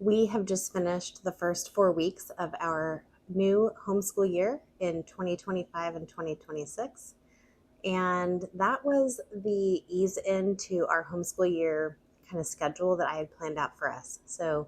We have just finished the first 4 weeks of our new homeschool year in 2025 and 2026. And that was the ease into our homeschool year kind of schedule that I had planned out for us. So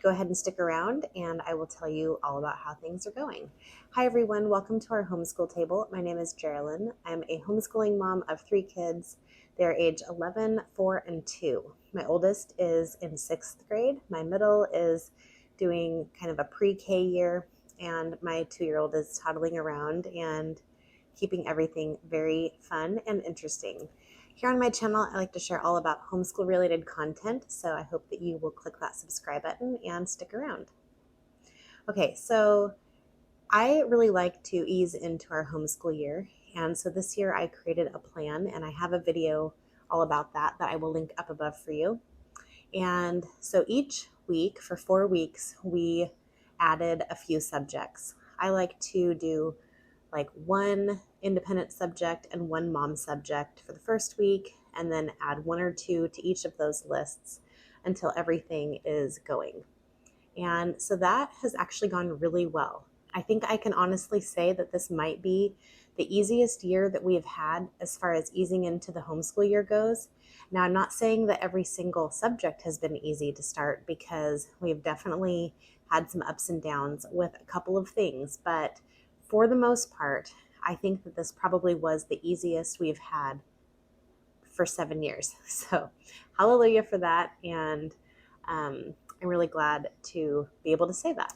go ahead and stick around and I will tell you all about how things are going. Hi everyone, welcome to our homeschool table. My name is Jerilyn. I'm a homeschooling mom of 3 kids. They're age 11, 4, and 2. My oldest is in 6th grade. My middle is doing kind of a pre-K year, and my 2-year-old is toddling around and keeping everything very fun and interesting. Here on my channel, I like to share all about homeschool related content, so I hope that you will click that subscribe button and stick around. Okay, so I really like to ease into our homeschool year, and so this year I created a plan, and I have a video all about that I will link up above for you. And so each week for 4 weeks, we added a few subjects. I like to do like one independent subject and one mom subject for the first week, and then add 1 or 2 to each of those lists until everything is going. And so that has actually gone really well. I think I can honestly say that this might be the easiest year that we have had as far as easing into the homeschool year goes. Now, I'm not saying that every single subject has been easy to start, because we've definitely had some ups and downs with a couple of things, but for the most part, I think that this probably was the easiest we've had for 7 years. So hallelujah for that. And I'm really glad to be able to say that.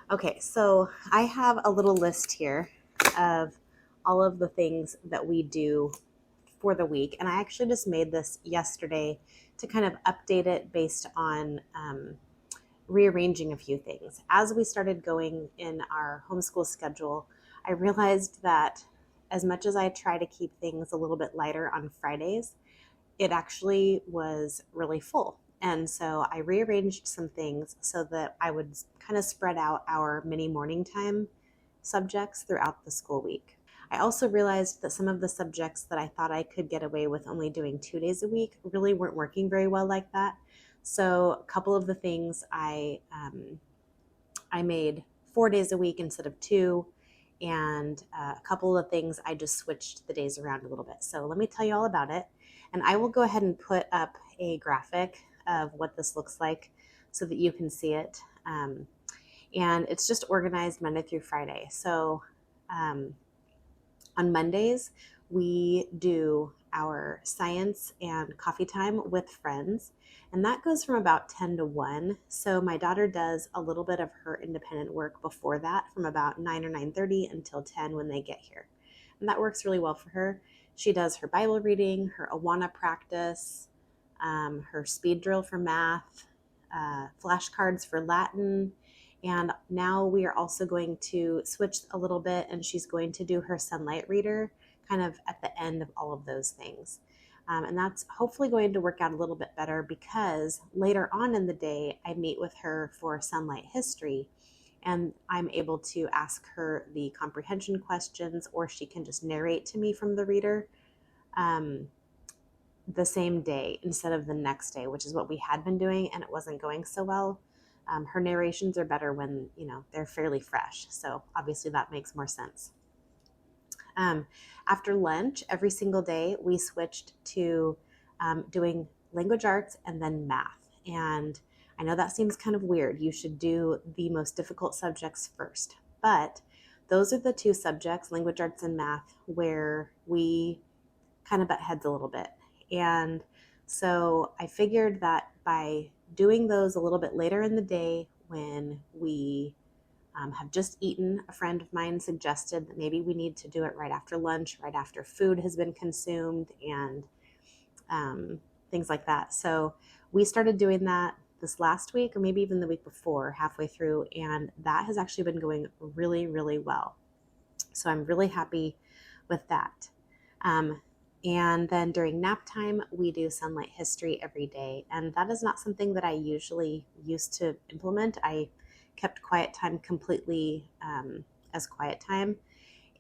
Okay, so I have a little list here of all of the things that we do for the week. And I actually just made this yesterday to kind of update it based on rearranging a few things. As we started going in our homeschool schedule, I realized that as much as I try to keep things a little bit lighter on Fridays, it actually was really full. And so I rearranged some things so that I would kind of spread out our mini morning time subjects throughout the school week. I also realized that some of the subjects that I thought I could get away with only doing 2 days a week really weren't working very well like that. So a couple of the things I made 4 days a week instead of 2, and a couple of things I just switched the days around a little bit. So let me tell you all about it. And I will go ahead and put up a graphic of what this looks like so that you can see it. And it's just organized Monday through Friday. So on Mondays, we do our science and coffee time with friends, and that goes from about 10 to 1. So my daughter does a little bit of her independent work before that, from about 9 or 9:30 until 10 when they get here. And that works really well for her. She does her Bible reading, her Awana practice, her speed drill for math, flashcards for Latin, and now we are also going to switch a little bit, and she's going to do her sunlight reader kind of at the end of all of those things. And that's hopefully going to work out a little bit better, because later on in the day, I meet with her for sunlight history, and I'm able to ask her the comprehension questions, or she can just narrate to me from the reader the same day instead of the next day, which is what we had been doing, and it wasn't going so well. Her narrations are better when, they're fairly fresh. So obviously that makes more sense. After lunch, every single day, we switched to doing language arts and then math. And I know that seems kind of weird. You should do the most difficult subjects first. But those are the 2 subjects, language arts and math, where we kind of butt heads a little bit. And so I figured that by doing those a little bit later in the day, when we have just eaten, a friend of mine suggested that maybe we need to do it right after lunch, right after food has been consumed, and things like that. So we started doing that this last week, or maybe even the week before, halfway through, and that has actually been going really, really well. So I'm really happy with that. And then during nap time, we do sunlight history every day. And that is not something that I usually used to implement. I kept quiet time completely as quiet time.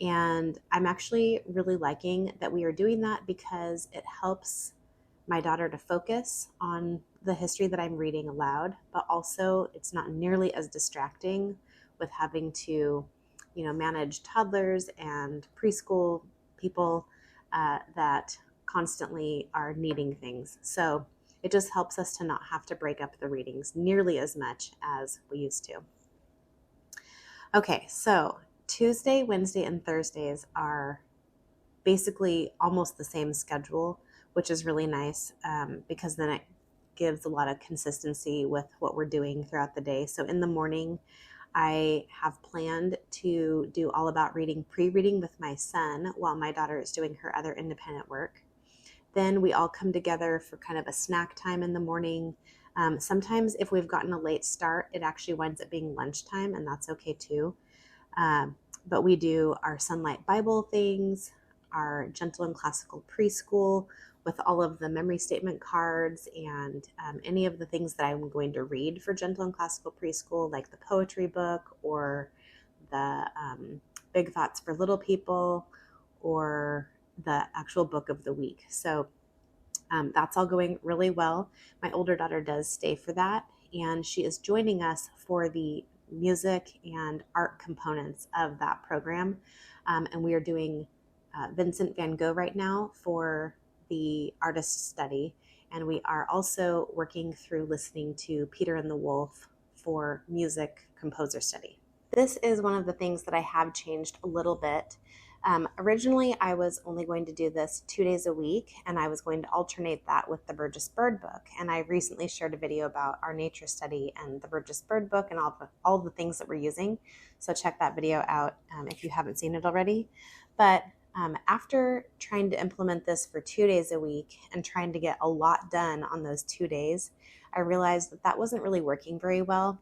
And I'm actually really liking that we are doing that, because it helps my daughter to focus on the history that I'm reading aloud, but also it's not nearly as distracting with having to, manage toddlers and preschool people that constantly are needing things. So it just helps us to not have to break up the readings nearly as much as we used to. Okay, so Tuesday, Wednesday, and Thursdays are basically almost the same schedule, which is really nice because then it gives a lot of consistency with what we're doing throughout the day. So in the morning, I have planned to do all about reading, pre-reading with my son while my daughter is doing her other independent work. Then we all come together for kind of a snack time in the morning. Sometimes if we've gotten a late start, it actually winds up being lunchtime, and that's okay too. But we do our Sunlight Bible things, our Gentle and Classical Preschool with all of the memory statement cards and any of the things that I'm going to read for Gentle and Classical Preschool, like the poetry book or the Big Thoughts for Little People or the actual book of the week. So that's all going really well. My older daughter does stay for that, and she is joining us for the music and art components of that program. And we are doing Vincent van Gogh right now for the artist study. And we are also working through listening to Peter and the Wolf for music composer study. This is one of the things that I have changed a little bit. Originally, I was only going to do this 2 days a week, and I was going to alternate that with the Burgess Bird book. And I recently shared a video about our nature study and the Burgess Bird book and all the things that we're using. So check that video out if you haven't seen it already. But after trying to implement this for 2 days a week and trying to get a lot done on those 2 days, I realized that that wasn't really working very well.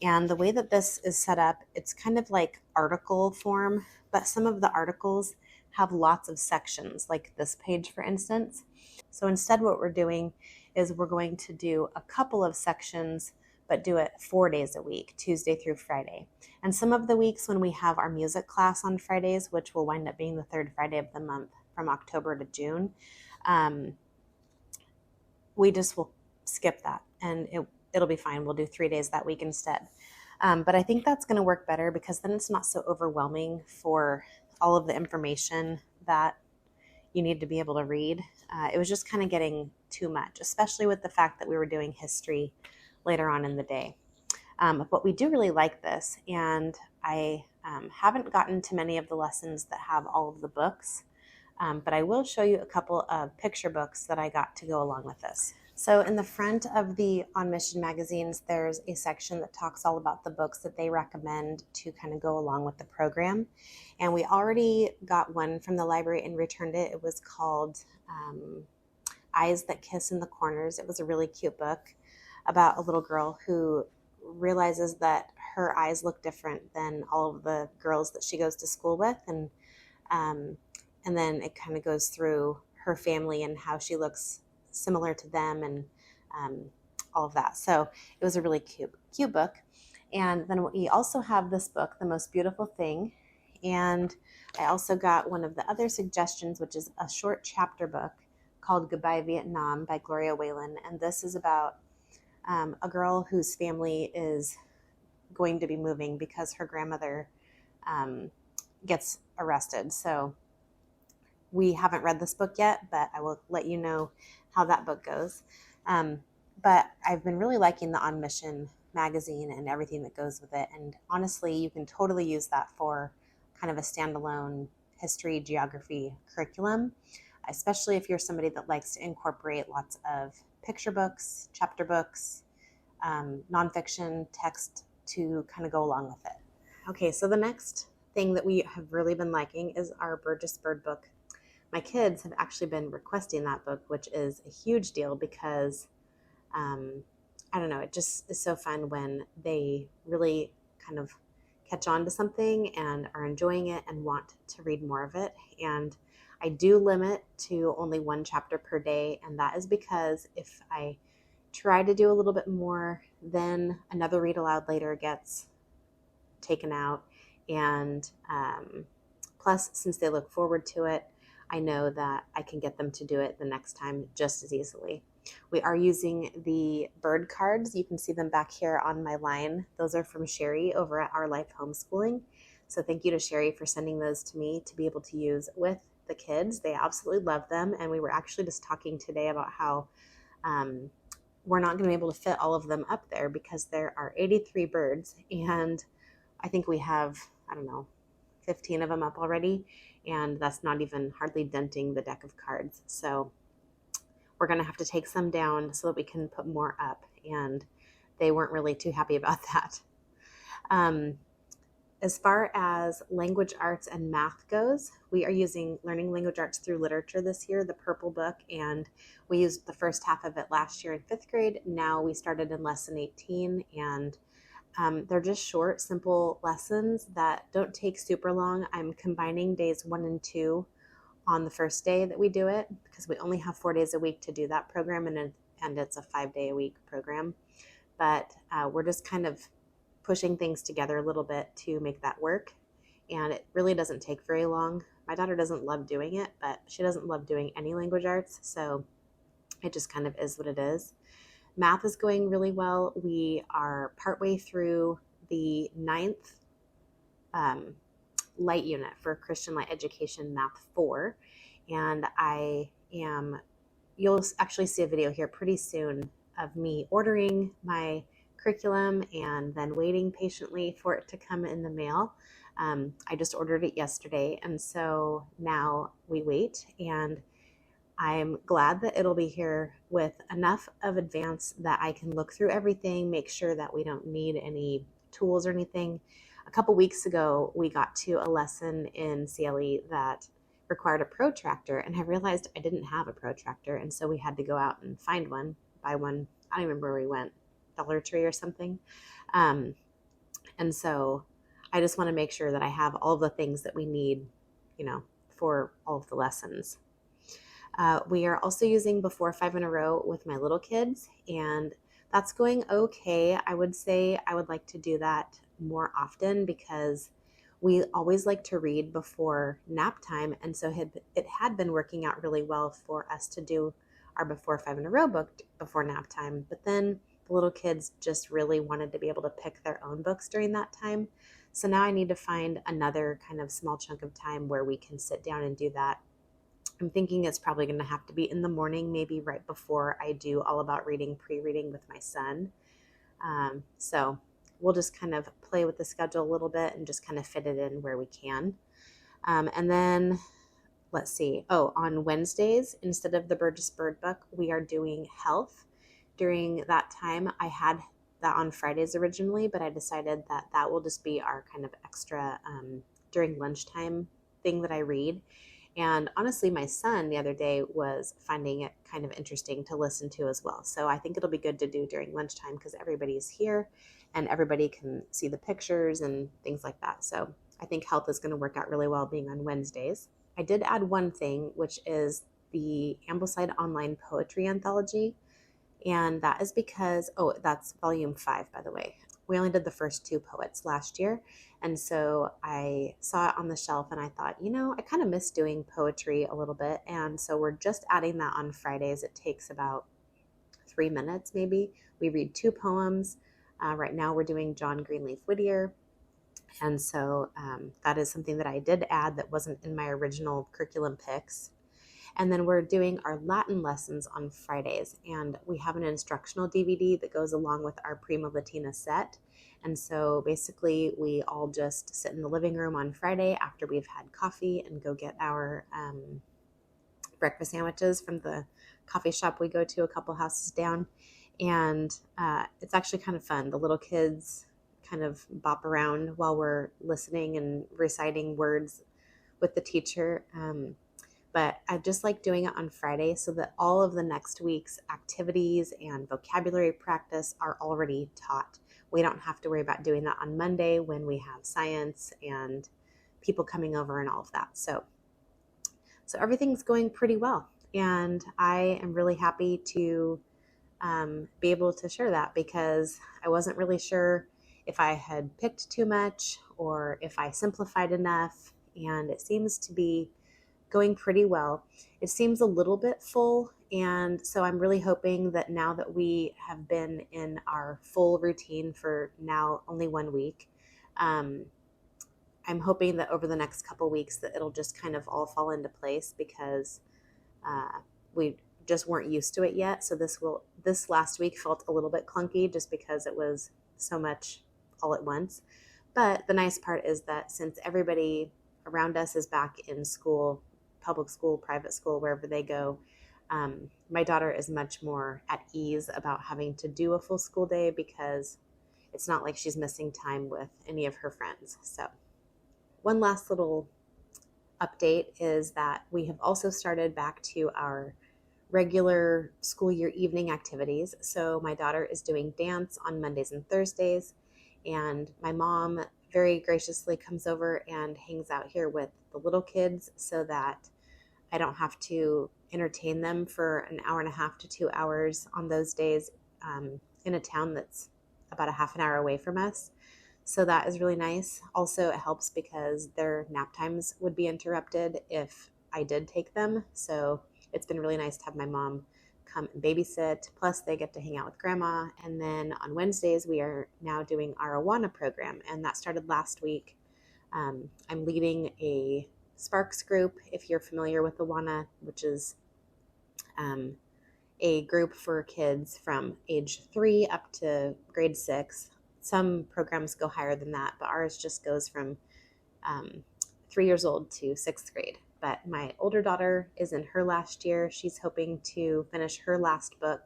And the way that this is set up, it's kind of like article form, but some of the articles have lots of sections, like this page, for instance. So instead, what we're doing is we're going to do a couple of sections, but do it 4 days a week, Tuesday through Friday. And some of the weeks when we have our music class on Fridays, which will wind up being the third Friday of the month from October to June, we just will skip that, and it'll be fine. We'll do 3 days that week instead. But I think that's going to work better because then it's not so overwhelming for all of the information that you need to be able to read. It was just kind of getting too much, especially with the fact that we were doing history later on in the day. But we do really like this, and I haven't gotten to many of the lessons that have all of the books, but I will show you a couple of picture books that I got to go along with this. So in the front of the On Mission magazines, there's a section that talks all about the books that they recommend to kind of go along with the program. And we already got one from the library and returned it. It was called Eyes That Kiss in the Corners. It was a really cute book about a little girl who realizes that her eyes look different than all of the girls that she goes to school with. And then it kind of goes through her family and how she looks similar to them and all of that. So it was a really cute book. And then we also have this book, The Most Beautiful Thing. And I also got one of the other suggestions, which is a short chapter book called Goodbye Vietnam by Gloria Whalen. And this is about a girl whose family is going to be moving because her grandmother gets arrested. So we haven't read this book yet, but I will let you know how that book goes. But I've been really liking the On Mission magazine and everything that goes with it. And honestly, you can totally use that for kind of a standalone history, geography curriculum, especially if you're somebody that likes to incorporate lots of picture books, chapter books, nonfiction, text to kind of go along with it. Okay, so the next thing that we have really been liking is our Burgess Bird book. My kids have actually been requesting that book, which is a huge deal because, I don't know, it just is so fun when they really kind of catch on to something and are enjoying it and want to read more of it. And I do limit to only one chapter per day, and that is because if I try to do a little bit more, then another read aloud later gets taken out. And plus, since they look forward to it, I know that I can get them to do it the next time just as easily. We are using the bird cards. You can see them back here on my line. Those are from Sherry over at Our Life Homeschooling. So thank you to Sherry for sending those to me to be able to use with the kids. They absolutely love them. And we were actually just talking today about how we're not going to be able to fit all of them up there because there are 83 birds. And I think we have, 15 of them up already. And that's not even hardly denting the deck of cards. So we're going to have to take some down so that we can put more up. And they weren't really too happy about that. As far as language arts and math goes, we are using Learning Language Arts Through Literature this year, the purple book, and we used the first half of it last year in 5th grade. Now we started in lesson 18, and they're just short, simple lessons that don't take super long. I'm combining days 1 and 2 on the first day that we do it because we only have 4 days a week to do that program, and it's a 5-day-a-week program. But we're just kind of pushing things together a little bit to make that work. And it really doesn't take very long. My daughter doesn't love doing it, but she doesn't love doing any language arts. So it just kind of is what it is. Math is going really well. We are partway through the 9th light unit for Christian Light Education Math 4. And you'll actually see a video here pretty soon of me ordering my curriculum and then waiting patiently for it to come in the mail. I just ordered it yesterday, and so now we wait, and I'm glad that it'll be here with enough of advance that I can look through everything, make sure that we don't need any tools or anything. A couple weeks ago, we got to a lesson in CLE that required a protractor, and I realized I didn't have a protractor, and so we had to go out and find one, buy one. I don't remember where we went. Dollar Tree or something. And so I just want to make sure that I have all the things that we need, for all of the lessons. We are also using Before 5 in a Row with my little kids, and that's going okay. I would say I would like to do that more often because we always like to read before nap time. And so it had been working out really well for us to do our Before 5 in a Row book before nap time. But then the little kids just really wanted to be able to pick their own books during that time. So now I need to find another kind of small chunk of time where we can sit down and do that. I'm thinking it's probably going to have to be in the morning, maybe right before I do All About Reading pre-reading with my son. So we'll just kind of play with the schedule a little bit and just kind of fit it in where we can. And then let's see. On Wednesdays, instead of the Burgess Bird book, we are doing health. During that time, I had that on Fridays originally, but I decided that will just be our kind of extra during lunchtime thing that I read. And honestly, my son the other day was finding it kind of interesting to listen to as well. So I think it'll be good to do during lunchtime because everybody's here and everybody can see the pictures and things like that. So I think health is going to work out really well being on Wednesdays. I did add one thing, which is the Ambleside Online Poetry Anthology. And that is because, that's volume 5, by the way. We only did the first 2 poets last year. And so I saw it on the shelf and I thought, I kind of miss doing poetry a little bit. And so we're just adding that on Fridays. It takes about 3 minutes, maybe. We read 2 poems. Right now we're doing John Greenleaf Whittier. And so that is something that I did add that wasn't in my original curriculum picks. And then we're doing our Latin lessons on Fridays, and we have an instructional DVD that goes along with our Prima Latina set. And so basically we all just sit in the living room on Friday after we've had coffee and go get our breakfast sandwiches from the coffee shop we go to a couple houses down. And it's actually kind of fun. The little kids kind of bop around while we're listening and reciting words with the teacher. But I just like doing it on Friday so that all of the next week's activities and vocabulary practice are already taught. We don't have to worry about doing that on Monday when we have science and people coming over and all of that. So everything's going pretty well. And I am really happy to be able to share that because I wasn't really sure if I had picked too much or if I simplified enough. And it seems to be going pretty well. It seems a little bit full And so I'm really hoping that now that we have been in our full routine for now only 1 week, I'm hoping that over the next couple weeks that it'll just kind of all fall into place, because we just weren't used to it yet. So this last week felt a little bit clunky just because it was so much all at once. But the nice part is that since everybody around us is back in school, public school, private school, wherever they go, my daughter is much more at ease about having to do a full school day, because it's not like she's missing time with any of her friends. So one last little update is that we have also started back to our regular school year evening activities. So my daughter is doing dance on Mondays and Thursdays, and my mom very graciously comes over and hangs out here with the little kids so that I don't have to entertain them for an hour and a half to 2 hours on those days, in a town that's about a half an hour away from us. So that is really nice. Also, it helps because their nap times would be interrupted if I did take them. So it's been really nice to have my mom come and babysit. Plus, they get to hang out with grandma. And then on Wednesdays, we are now doing our Awana program, and that started last week. I'm leading a Sparks group, if you're familiar with Awana, which is a group for kids from age 3 up to grade 6. Some programs go higher than that, but ours just goes from 3 years old to 6th grade. But my older daughter is in her last year. She's hoping to finish her last book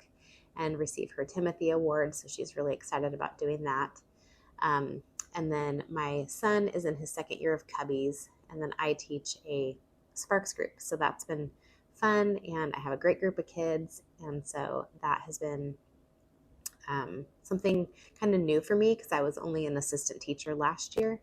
and receive her Timothy Award, so she's really excited about doing that. And then my son is in his 2nd year of Cubbies, and then I teach a Sparks group. So that's been fun, and I have a great group of kids, and so that has been something kind of new for me because I was only an assistant teacher last year,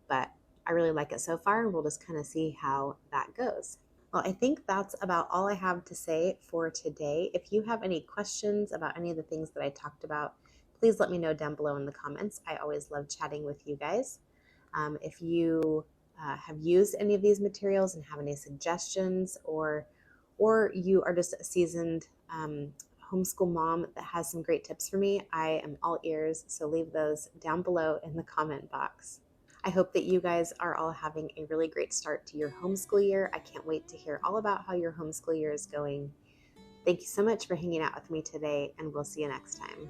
but I really like it so far, and we'll just kind of see how that goes. Well, I think that's about all I have to say for today. If you have any questions about any of the things that I talked about, please let me know down below in the comments. I always love chatting with you guys. If you have used any of these materials and have any suggestions, or you are just a seasoned homeschool mom that has some great tips for me, I am all ears, so leave those down below in the comment box. I hope that you guys are all having a really great start to your homeschool year. I can't wait to hear all about how your homeschool year is going. Thank you so much for hanging out with me today, and we'll see you next time.